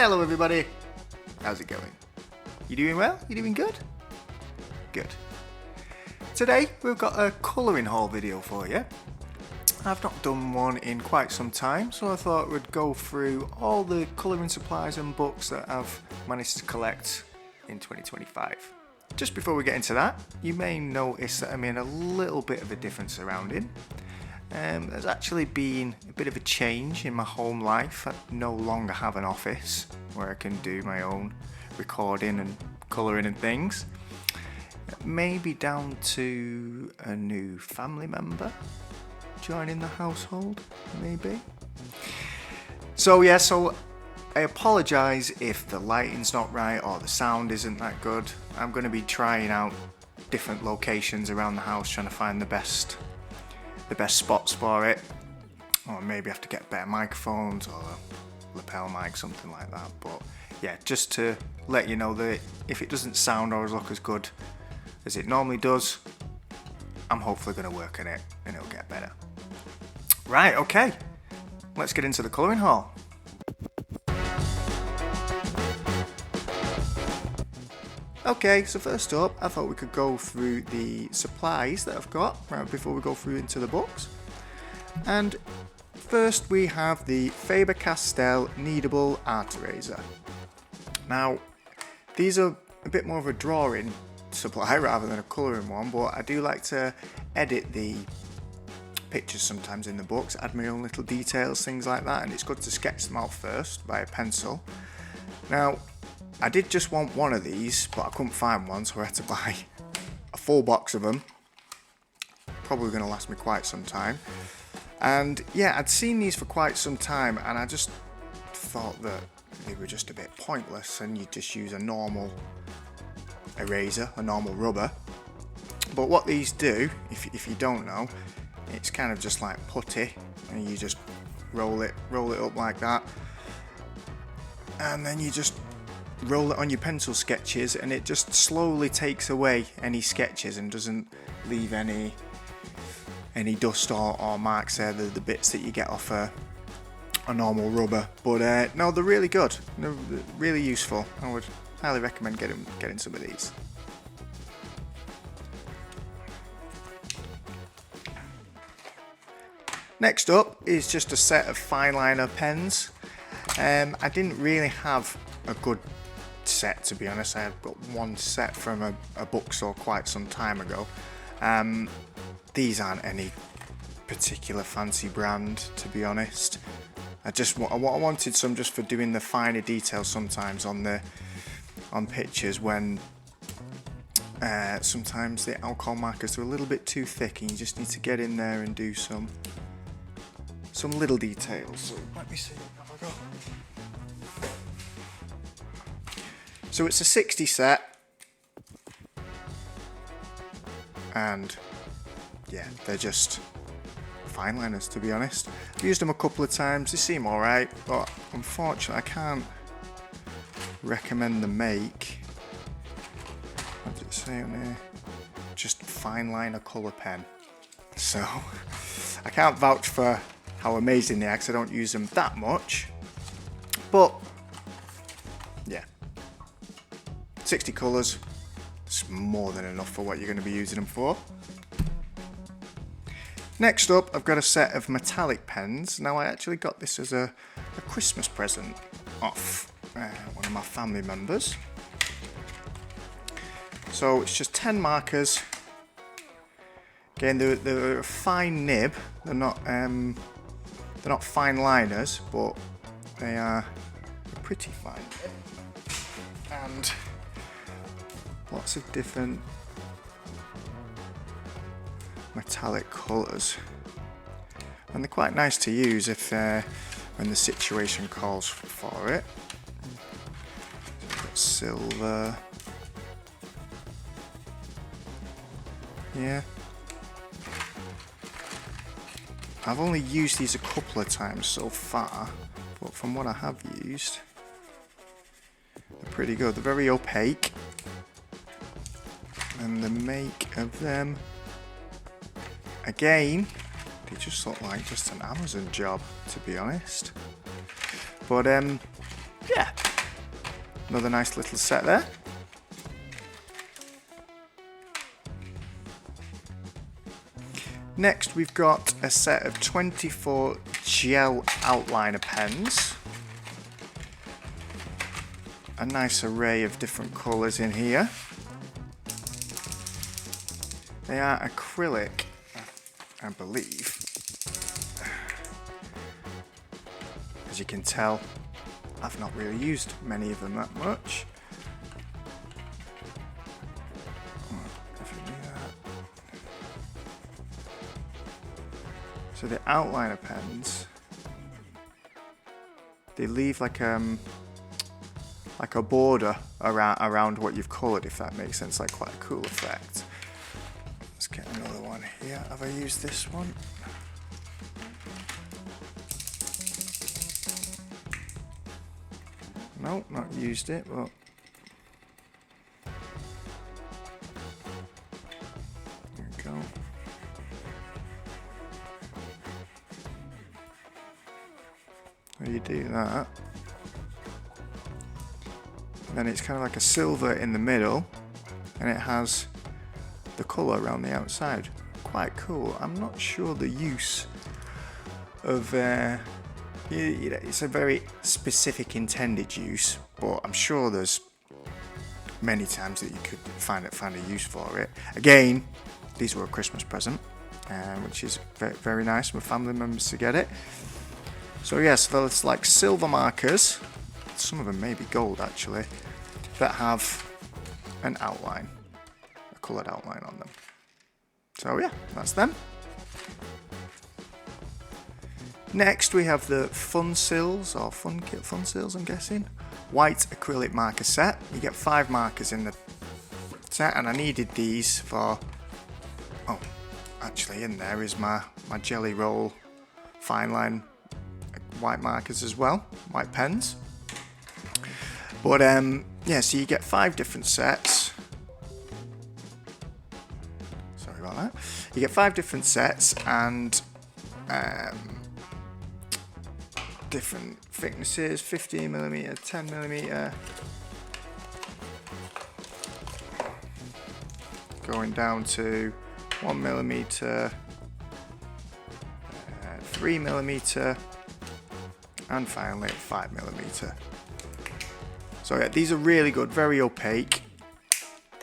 Hello everybody, how's it going? You doing well? You doing good? Good. Today we've got a colouring haul video for you. I've not done one in quite some time, so I thought we'd go through all the colouring supplies and books that I've managed to collect in 2025. Just before we get into that, you may notice that I'm in a little bit of a different surrounding. There's actually been a bit of a change in my home life. I no longer have an office where I can do my own recording and colouring and things. Maybe down to a new family member joining the household, maybe. So I apologise if the lighting's not right or the sound isn't that good. I'm going to be trying out different locations around the house, trying to find the best spots for it, or maybe have to get better microphones or a lapel mic, something like that. But yeah, just to let you know that if it doesn't sound or look as good as it normally does, I'm hopefully going to work on it and it'll get better. Right, okay, let's get into the colouring haul. Okay, so first up, I thought we could go through the supplies that I've got right before we go through into the books. And first we have the Faber-Castell Kneadable Art Eraser. Now, these are a bit more of a drawing supply rather than a colouring one, but I do like to edit the pictures sometimes in the books, add my own little details, things like that, and it's good to sketch them out first by a pencil. Now, I did just want one of these, but I couldn't find one, so I had to buy a full box of them. Probably going to last me quite some time. And yeah, I'd seen these for quite some time, and I just thought that they were just a bit pointless, and you just use a normal eraser, a normal rubber. But what these do, if you don't know, it's kind of just like putty, and you just roll it up like that, and then you just roll it on your pencil sketches, and it just slowly takes away any sketches and doesn't leave any dust or marks there, the bits that you get off a normal rubber. But no, they're really good, they're really useful. I would highly recommend getting some of these. Next up is just a set of fine liner pens. I didn't really have a good set, to be honest. I got one set from a bookstore quite some time ago. These aren't any particular fancy brand, to be honest. I wanted some just for doing the finer details sometimes on pictures when sometimes the alcohol markers are a little bit too thick and you just need to get in there and do some little details. So let me see. Have I got? So it's a 60 set, and yeah, they're just fine liners, to be honest. I've used them a couple of times, they seem alright, but unfortunately I can't recommend the make. What does it say on here? Just fine liner colour pen. So I can't vouch for how amazing they are because I don't use them that much, but yeah, 60 colours, it's more than enough for what you're going to be using them for. Next up, I've got a set of metallic pens. Now, I actually got this as a Christmas present off one of my family members. So it's just 10 markers. Again, they're a fine nib. They're not fine liners, but they are a pretty fine nib. And lots of different metallic colours, and they're quite nice to use if when the situation calls for it. So we've got silver, yeah. I've only used these a couple of times so far, but from what I have used, they're pretty good. They're very opaque, and the make of them, again, they just look like just an Amazon job, to be honest. But yeah, Another nice little set there. Next we've got a set of 24 gel outliner pens. A nice array of different colours in here. They are acrylic, I believe. As you can tell, I've not really used many of them that much. So the outliner pens, they leave like a border around what you've coloured, if that makes sense, like quite a cool effect. Let's get another one here. Have I used this one? No, not used it, but there we go. So you do that. And then it's kind of like a silver in the middle, and it has the colour around the outside. Quite cool. I'm not sure the use of it's a very specific intended use, but I'm sure there's many times that you could find a use for it. Again, these were a Christmas present, which is very, very nice for my family members to get it. So yes, there's like silver markers, some of them may be gold actually, that have an outline, a coloured outline on them. So yeah, that's them. Next we have the Fun Sills, or Fun Sills I'm guessing, white acrylic marker set. You get 5 markers in the set, and I needed these for, oh, actually in there is my Jelly Roll fine line white markers as well, white pens. But yeah, so you get 5 different sets. Sorry about that. You get 5 different sets and different thicknesses, 15mm, 10mm, going down to 1mm, 3mm, and finally 5mm. So yeah, these are really good, very opaque.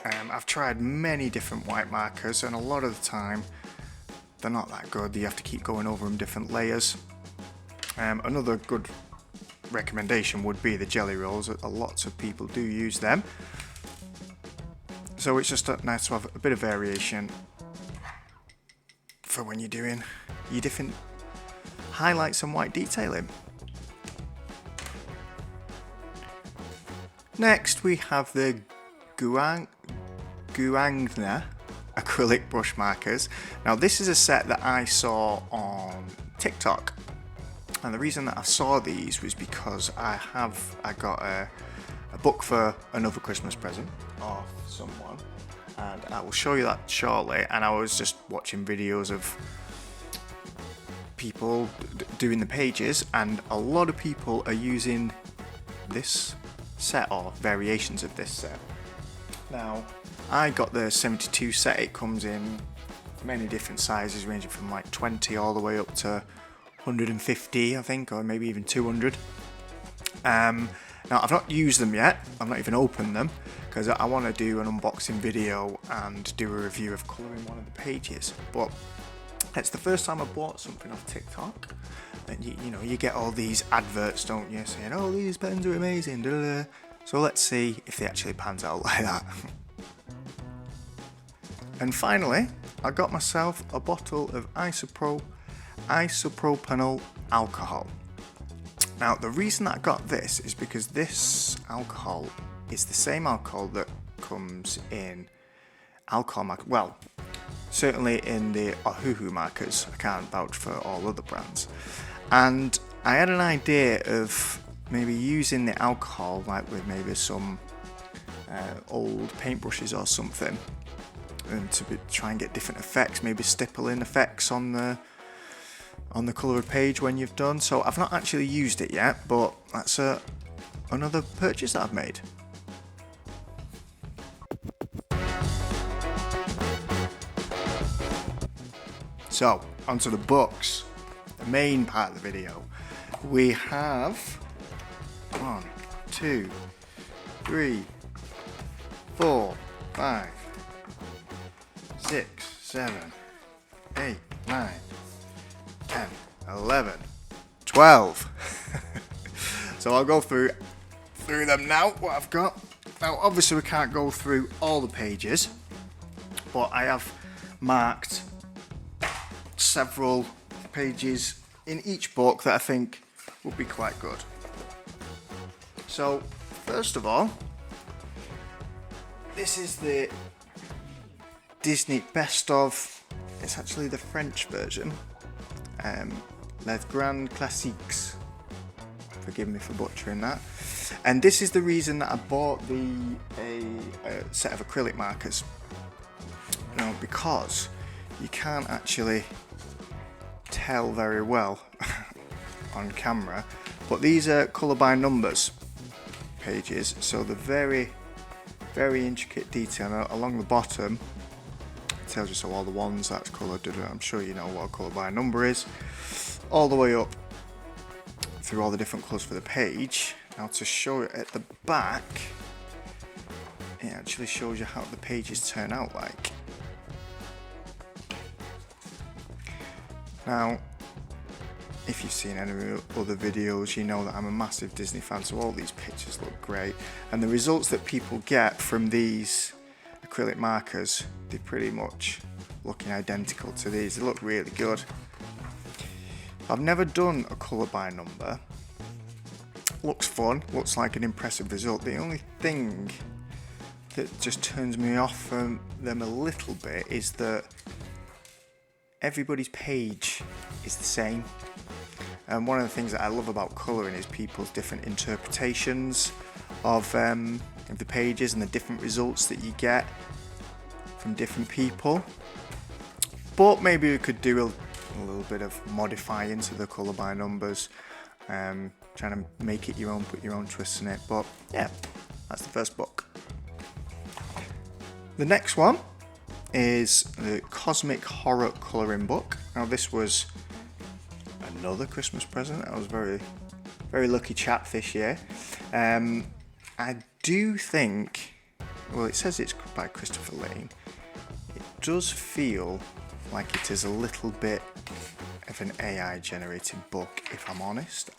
I've tried many different white markers, and a lot of the time they're not that good. You have to keep going over them different layers. Another good recommendation would be the Jelly Rolls. Lots of people do use them. So it's just nice to have a bit of variation for when you're doing your different highlights and white detailing. Next we have the Guangna acrylic brush markers. Now this is a set that I saw on TikTok, and the reason that I saw these was because I got a book for another Christmas present off someone, and I will show you that shortly. And I was just watching videos of people doing the pages, and a lot of people are using this set or variations of this set. Now I got the 72 set. It comes in many different sizes, ranging from like 20 all the way up to 150 I think, or maybe even 200. Now I've not used them yet, I've not even opened them, because I want to do an unboxing video and do a review of colouring one of the pages. But it's the first time I bought something off TikTok, and you know, you get all these adverts, don't you, saying, oh, these pens are amazing, da, da, da. So let's see if they actually pans out like that. And finally, I got myself a bottle of isopropanol alcohol. Now the reason that I got this is because this alcohol is the same alcohol that comes in alcohol markers. Well, certainly in the Ohuhu markers. I can't vouch for all other brands. And I had an idea of maybe using the alcohol, like with maybe some old paintbrushes or something, and to try and get different effects, maybe stippling effects on the coloured page when you've done. So I've not actually used it yet, but that's another purchase that I've made. So, onto the books, the main part of the video. We have 1, 2, 3, 4, 5, 6, 7, 8, 9, 10, 11, 12. So I'll go through them now, what I've got. Now obviously we can't go through all the pages, but I have marked several pages in each book that I think would be quite good. So first of all, this is the Disney Best Of. It's actually the French version. Les Grands Classiques. Forgive me for butchering that. And this is the reason that I bought a set of acrylic markers. Because you can't actually tell very well on camera, but these are colour by numbers pages, so the very intricate detail along the bottom tells you, so all the ones that's coloured, I'm sure you know what a colour by number is, all the way up through all the different colours for the page. Now to show it at the back, it actually shows you how the pages turn out like. Now, if you've seen any other videos, you know that I'm a massive Disney fan, so all these pictures look great. And the results that people get from these acrylic markers, they're pretty much looking identical to these. They look really good. I've never done a colour by number. Looks fun, looks like an impressive result. The only thing that just turns me off from them a little bit is that everybody's page is the same. And one of the things that I love about colouring is people's different interpretations of the pages and the different results that you get from different people. But maybe we could do a little bit of modifying to the colour by numbers, trying to make it your own, put your own twists in it. But yeah, that's the first book. The next one is the Cosmic Horror Colouring Book. Now this was another Christmas present. I was very lucky chap this year. I do think, well, it says it's by Christopher Lane. It does feel like it is a little bit of an AI generated book, if I'm honest.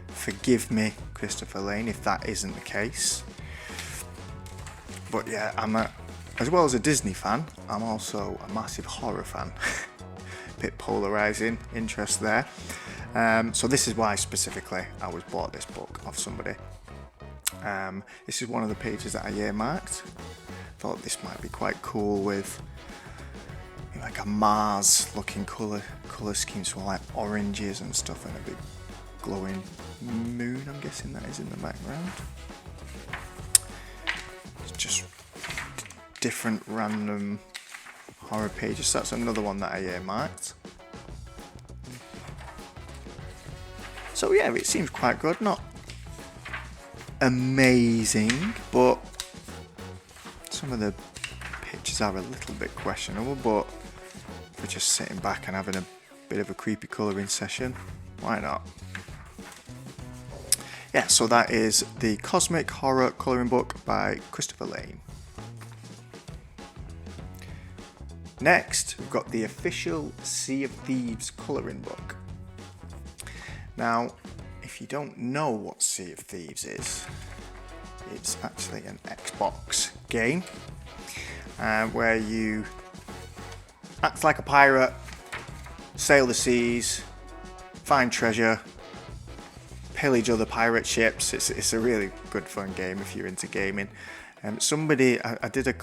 Forgive me, Christopher Lane, if that isn't the case. But yeah, as well as a Disney fan, I'm also a massive horror fan. Bit polarizing interest there. So this is why specifically I was bought this book off somebody. This is one of the pages that I earmarked. Thought this might be quite cool with like a Mars looking colour scheme, so like oranges and stuff, and a big glowing moon, I'm guessing that is in the background. It's just different random horror pages. That's another one that I earmarked. So yeah, it seems quite good. Not amazing, but some of the pictures are a little bit questionable. But if we're just sitting back and having a bit of a creepy colouring session, why not? Yeah, so that is the Cosmic Horror Colouring Book by Christopher Lane. Next, we've got the official Sea of Thieves colouring book. Now, if you don't know what Sea of Thieves is, it's actually an Xbox game where you act like a pirate, sail the seas, find treasure, pillage other pirate ships. It's a really good fun game if you're into gaming. I did a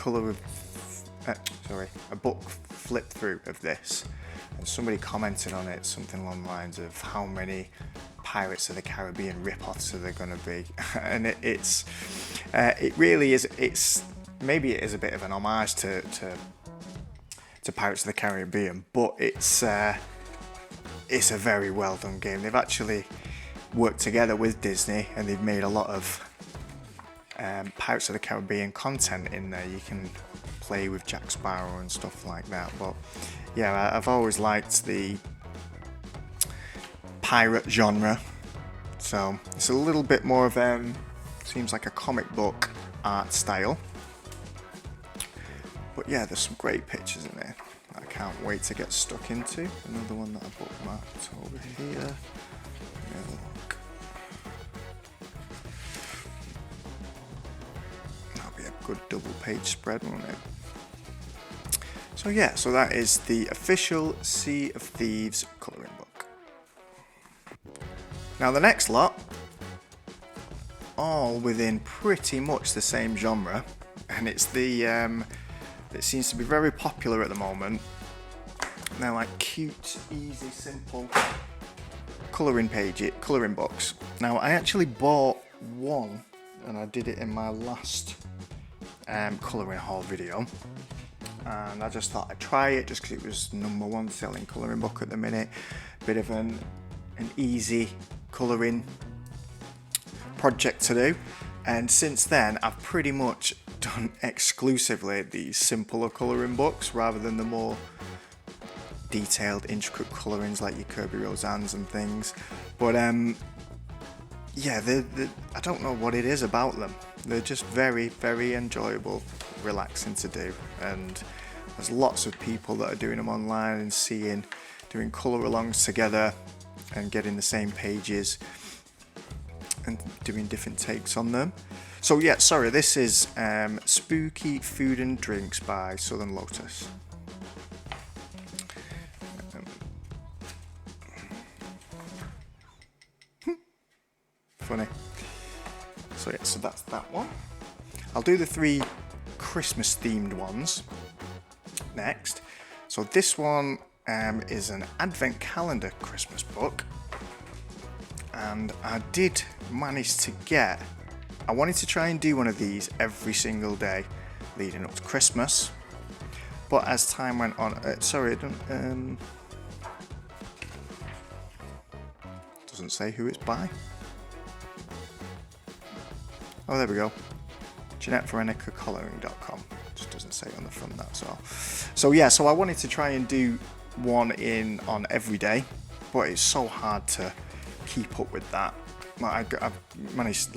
book flip through of this, and somebody commented on it something along the lines of how many Pirates of the Caribbean rip-offs are there going to be. And it really is. Maybe it is a bit of an homage to Pirates of the Caribbean, but it's a very well done game. They've actually worked together with Disney, and they've made a lot of Pirates of the Caribbean content in there. You can play with Jack Sparrow and stuff like that, but yeah, I've always liked the pirate genre, so it's a little bit more of seems like a comic book art style. But yeah, there's some great pictures in there that I can't wait to get stuck into. Another one that I bookmarked over here. Let me have a look. That'll be a good double page spread, won't it? So yeah, so that is the official Sea of Thieves colouring book. Now the next lot, all within pretty much the same genre, and it's the it seems to be very popular at the moment. They're like cute, easy, simple colouring books. Now I actually bought one, and I did it in my last colouring haul video, and I just thought I'd try it just because it was #1 selling colouring book at the minute. Bit of an easy colouring project to do, and since then I've pretty much done exclusively these simpler colouring books rather than the more detailed, intricate colourings like your Kirby Roseannes and things. But yeah, I don't know what it is about them. They're just very, very enjoyable, relaxing to do, and there's lots of people that are doing them online and doing colour alongs together and getting the same pages and doing different takes on them. So yeah, sorry, this is Spooky Food and Drinks by Southern Lotus. Funny. So yeah, so that's that one. I'll do the 3 Christmas themed ones next. So this one is an advent calendar Christmas book, and I did manage to I wanted to try and do one of these every single day leading up to Christmas, but as time went on, sorry, it doesn't say who it's by. Oh, there we go. JeanetteVeronica.com. Just doesn't say on the front, that's all. So yeah, so I wanted to try and do one on every day, but it's so hard to keep up with that. I've managed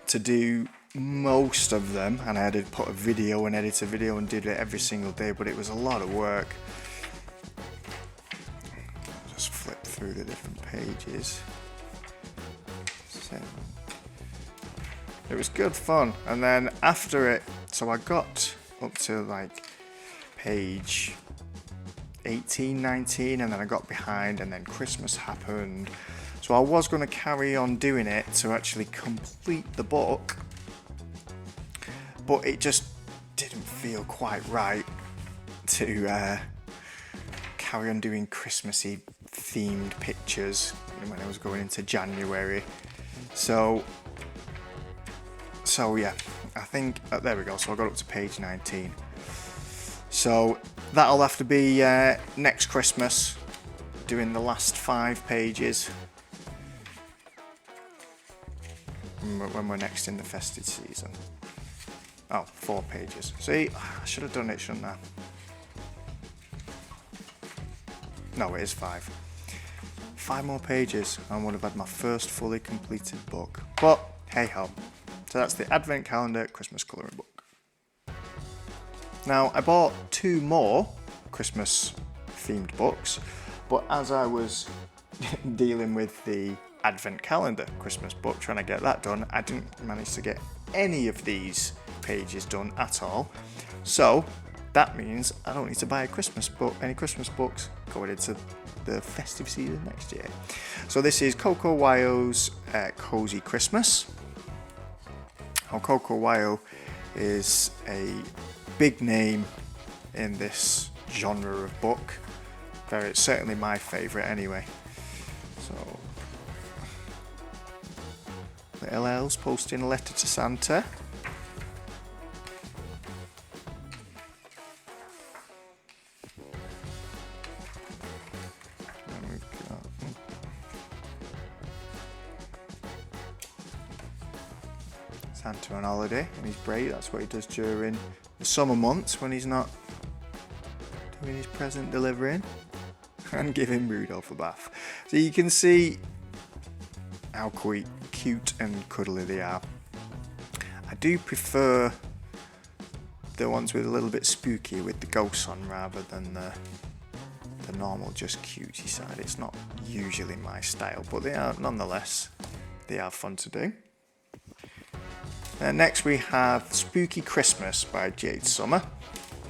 to do most of them, and I had to put a video and edit a video and did it every single day, but it was a lot of work. I'll just flip through the different pages. So, it was good fun, and then after it, so I got up to page 18, 19, and then I got behind, and then Christmas happened. So I was going to carry on doing it to actually complete the book, but it just didn't feel quite right to carry on doing Christmassy themed pictures when I was going into January. So yeah, I think there we go. So I got up to page 19. So that'll have to be next Christmas, doing the last 5 pages when we're next in the festive season. Oh, 4 pages. See, I should have done it, shouldn't I? No, it is 5. 5 more pages, and I would have had my first fully completed book. But hey ho. So that's the Advent Calendar Christmas colouring book. Now, I bought 2 more Christmas themed books, but as I was dealing with the Advent Calendar Christmas book, trying to get that done, I didn't manage to get any of these pages done at all. So that means I don't need to buy any Christmas books going into the festive season next year. So this is Coco Wyo's Cozy Christmas. Now, Coco Wyo is a big name in this genre of book. It's certainly my favourite anyway. So, little elves posting a letter to Santa. And we've got Santa on holiday in his break. That's what he does during the summer months when he's not doing his present delivering, and giving Rudolph a bath. So you can see how cute and cuddly they are. I do prefer the ones with a little bit spooky with the ghosts on rather than the normal just cutesy side. It's not usually my style, but they are nonetheless, they are fun to do. Next we have Spooky Christmas by Jade Summer.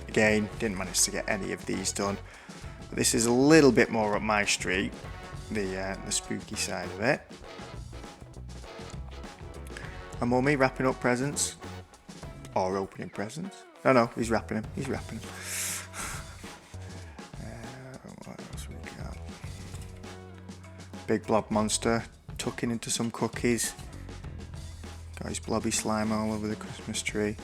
Again, didn't manage to get any of these done. But this is a little bit more up my street, the spooky side of it. A mummy wrapping up presents, or opening presents. No, he's wrapping them. He's wrapping them. What else we got? Big blob monster tucking into some cookies. Got his blobby slime all over the Christmas tree.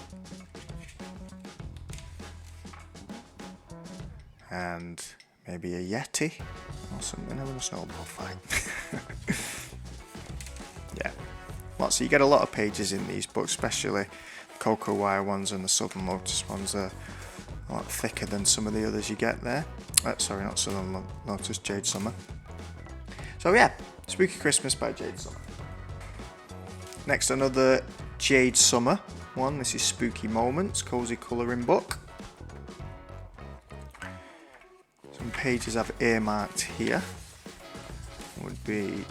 And maybe a Yeti or something having a snowball fight. Yeah. So you get a lot of pages in these books, especially the Cocoa Wire ones and the Southern Lotus ones are a lot thicker than some of the others you get there. Sorry, not Southern Lotus, Jade Summer. So yeah, Spooky Christmas by Jade Summer. Next, another Jade Summer one. This is Spooky Moments, cozy colouring book. Some pages I've earmarked here would be.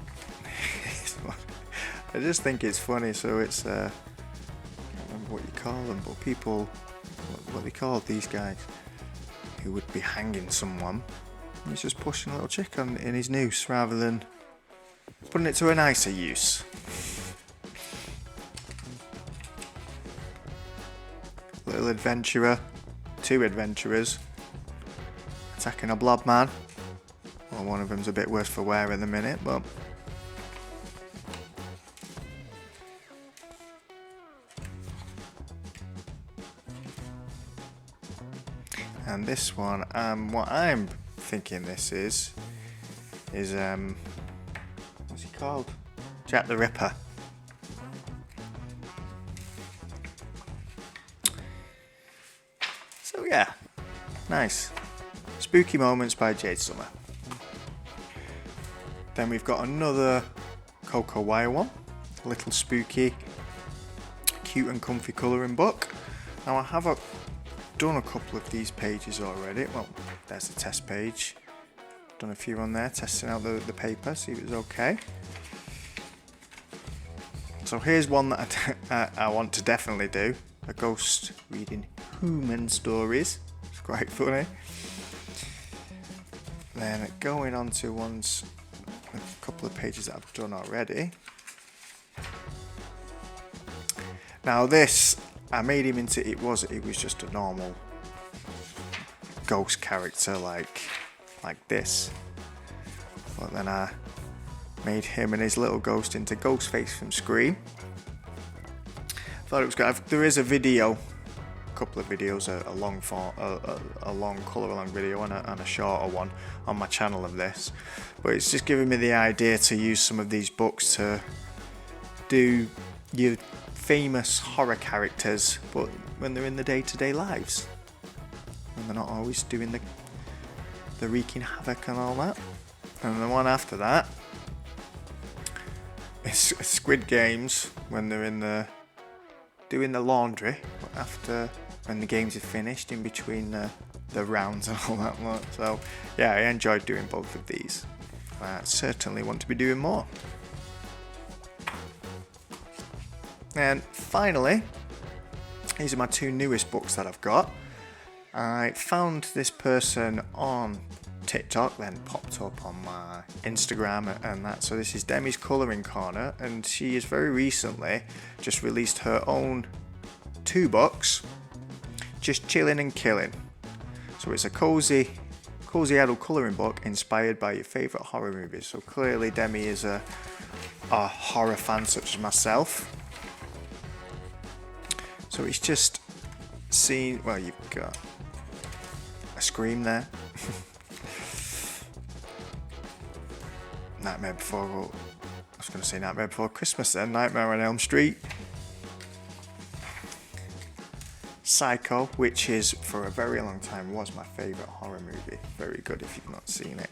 I just think it's funny. So it's I can't remember what you call them, but people, what they call these guys who would be hanging someone. He's just pushing a little chick in his noose rather than putting it to a nicer use. Little adventurer, two adventurers attacking a blob man. Well, one of them's a bit worse for wear at the minute, but and this one, what I'm thinking this is what's he called? Jack the Ripper. So yeah, nice. Spooky Moments by Jade Summer. Then we've got another Cocoa Wire one, a little spooky, cute and comfy colouring book. Now I have done a couple of these pages already. Well, there's the test page. Done a few on there, testing out the paper, see if it was okay. So here's one that I want to definitely do. A ghost reading human stories. It's quite funny. Then going on to a couple of pages that I've done already. Now this, I made him into, it was just a normal ghost character like this. But then I made him and his little ghost into Ghostface from Scream. Thought it was good. There is a video, a couple of videos, a long colour along video and a shorter one on my channel of this. But it's just giving me the idea to use some of these books to do your famous horror characters, but when they're in the day-to-day lives, and they're not always doing the wreaking havoc and all that. And the one after that is Squid Games when they're doing the laundry, but after when the games are finished, in between the rounds and all that lot. So yeah, I enjoyed doing both of these. I certainly want to be doing more. And finally, these are my two newest books that I've got. I found this person on TikTok, then popped up on my Instagram and that. So this is Demi's Colouring Corner, and she has very recently just released her own 2 books, just chilling and killing. So it's a cozy adult colouring book inspired by your favourite horror movies. So clearly Demi is a horror fan such as myself. So it's just seen, well, you've got a Scream there. Nightmare Before, I was going to say Nightmare Before Christmas then, Nightmare on Elm Street. Psycho, which is for a very long time was my favourite horror movie. Very good if you've not seen it.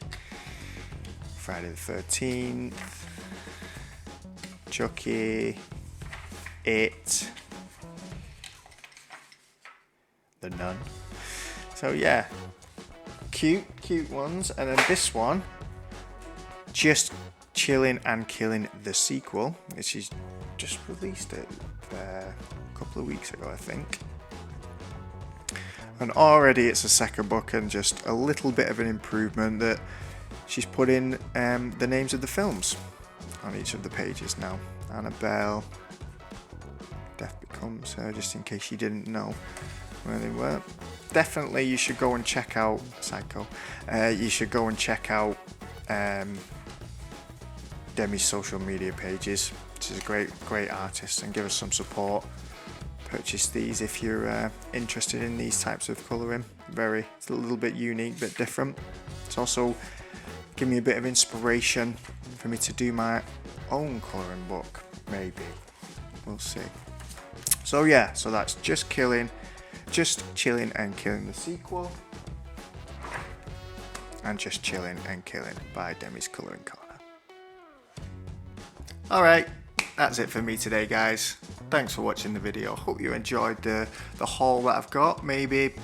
Friday the 13th, Chucky, It, The Nun. So yeah, cute ones. And then this one, Just Chilling and Killing, the sequel, which is just released it a couple of weeks ago, I think. And already it's a second book and just a little bit of an improvement that she's put in the names of the films on each of the pages now. Annabelle, Death Becomes Her, just in case you didn't know where they were. Definitely you should go and check out Psycho. You should go and check out Demi's social media pages. She's a great artist, and give us some support. Purchase these if you're interested in these types of colouring. It's a little bit unique, bit different. It's also give me a bit of inspiration for me to do my own colouring book, maybe. We'll see. So yeah, so that's Just Chilling and Killing, the sequel, and Just Chilling and Killing by Demi's Colouring Corner. Alright, that's it for me today, guys. Thanks for watching the video. Hope you enjoyed the haul that I've got. Maybe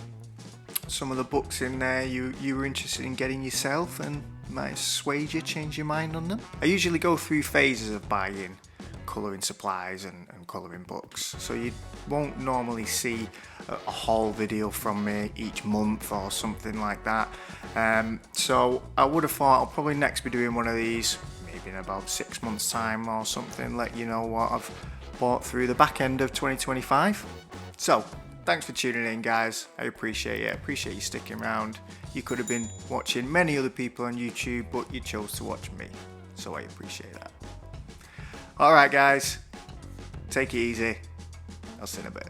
some of the books in there you were interested in getting yourself and might sway you, change your mind on them. I usually go through phases of buying colouring supplies and colouring books, so you won't normally see a haul video from me each month or something like that. So I would have thought I'll probably next be doing one of these maybe in about 6 months time or something, let you know what I've bought through the back end of 2025. So thanks for tuning in, guys. I appreciate it. I appreciate you sticking around. You could have been watching many other people on YouTube, but you chose to watch me, so I appreciate that. Alright guys, take it easy. I'll see you in a bit.